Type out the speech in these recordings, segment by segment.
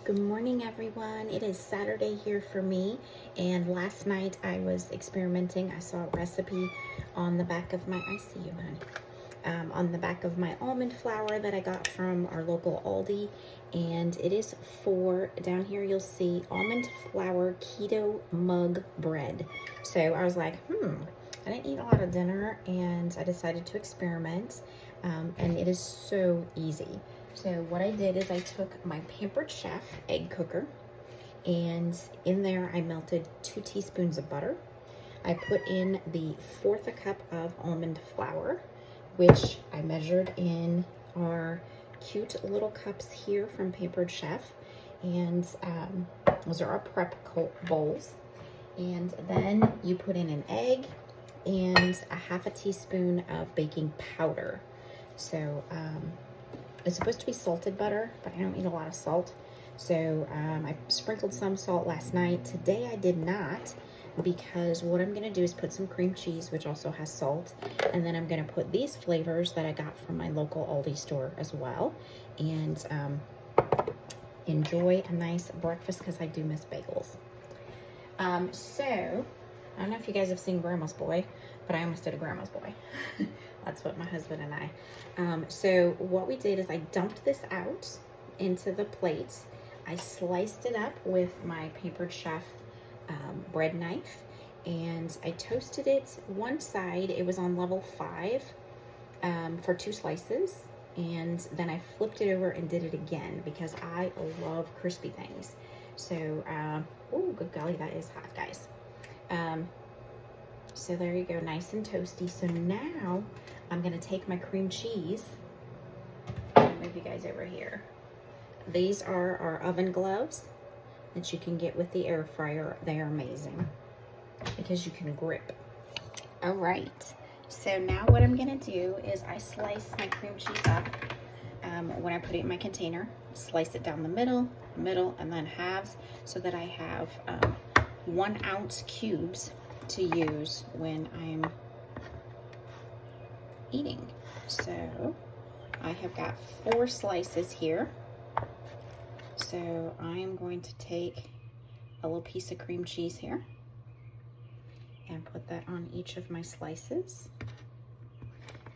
Good morning, everyone. It is Saturday here for me, and last night I was experimenting. I saw a recipe on the back of my, I see you, honey, on the back of my almond flour that I got from our local Aldi, and it is for, down here you'll see almond flour keto mug bread. So I was like, I didn't eat a lot of dinner, and I decided to experiment, and it is so easy. So what I did is I took my Pampered Chef egg cooker, and in there I melted 2 teaspoons of butter. I put in the 1/4 cup of almond flour, which I measured in our cute little cups here from Pampered Chef, and those are our prep bowls. And then you put in an egg and a 1/2 teaspoon of baking powder. So it's supposed to be salted butter, but I don't eat a lot of salt. So I sprinkled some salt last night. Today I did not, because what I'm gonna do is put some cream cheese, which also has salt, and then I'm gonna put these flavors that I got from my local Aldi store as well, and enjoy a nice breakfast, because I do miss bagels. So, I don't know if you guys have seen Grandma's Boy, but I almost did a Grandma's Boy. That's what my husband and I. So what we did is I dumped this out into the plates. I sliced it up with my Pampered Chef bread knife, and I toasted it one side. It was on level 5 for 2 slices, and then I flipped it over and did it again because I love crispy things. So, oh, good golly, that is hot, guys. So there you go, nice and toasty. So now I'm gonna take my cream cheese. I'll move you guys over here. These are our oven gloves that you can get with the air fryer. They are amazing because you can grip. All right, so now what I'm gonna do is I slice my cream cheese up. When I put it in my container, slice it down the middle, and then halves, so that I have 1 ounce cubes to use when I'm eating. So I have got 4 slices here. So I'm going to take a little piece of cream cheese here and put that on each of my slices.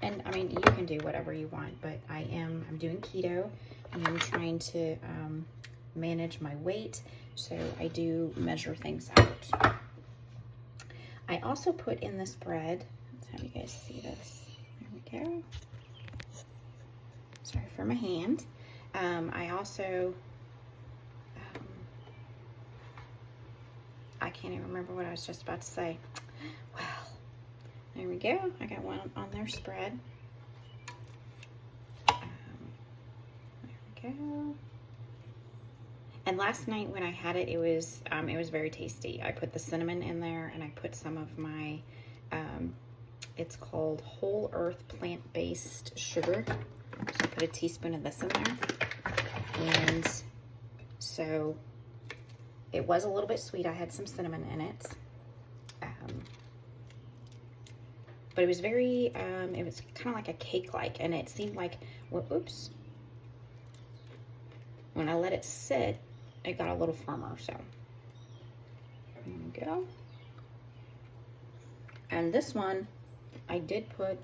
And I mean, you can do whatever you want, but I'm doing keto, and I'm trying to manage my weight, so I do measure things out. I also put in this bread, let's have you guys see this. There we go. Sorry for my hand. I also, I can't even remember what I was just about to say. Well, there we go. I got one on there spread. There we go. And last night when I had it, it was very tasty. I put the cinnamon in there, and I put some of my, it's called Whole Earth plant-based sugar. So I put a teaspoon of this in there. And so it was a little bit sweet. I had some cinnamon in it. But it was very, it was kind of like a cake-like, and it seemed like, well, oops. When I let it sit, it got a little firmer, so there we go. And this one, I did put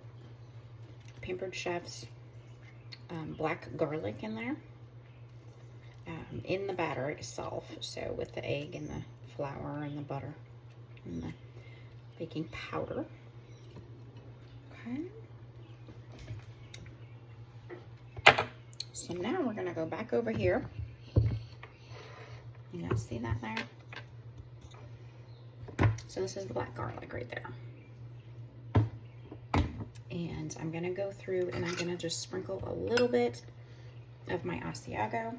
Pampered Chef's black garlic in there, in the batter itself. So with the egg and the flour and the butter and the baking powder. Okay. So now we're gonna go back over here. You guys see that there? So this is the black garlic right there. And I'm gonna go through and I'm gonna just sprinkle a little bit of my Asiago,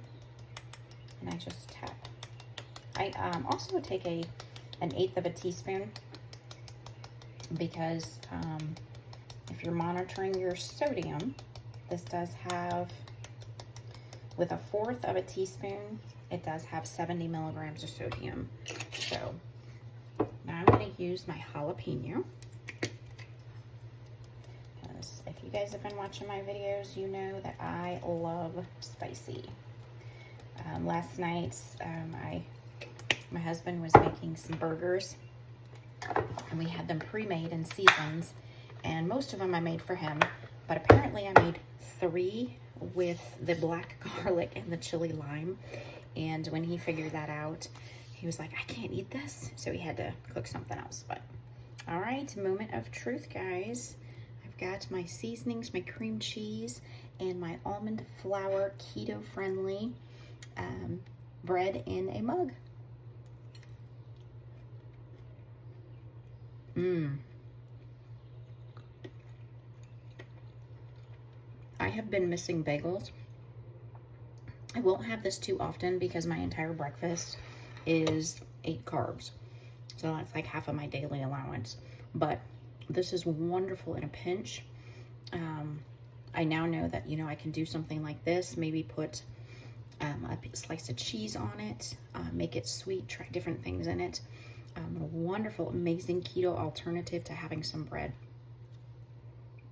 and I just tap. I also would take an 1/8 of a teaspoon, because if you're monitoring your sodium, this does have, with a 1/4 of a teaspoon, it does have 70 milligrams of sodium. So now I'm going to use my jalapeno. Because if you guys have been watching my videos, you know that I love spicy. Last night, my husband was making some burgers, and we had them pre-made in seasonings, and most of them I made for him, but apparently I made 3 with the black garlic and the chili lime, and when he figured that out, he was like, I can't eat this, so he had to cook something else. But all right, moment of truth, guys. I've got my seasonings, my cream cheese, and my almond flour keto-friendly bread in a mug. I have been missing bagels. I won't have this too often because my entire breakfast is 8 carbs. So that's like half of my daily allowance. But this is wonderful in a pinch. I now know that, you know, I can do something like this, maybe put a slice of cheese on it, make it sweet, try different things in it. A wonderful, amazing keto alternative to having some bread.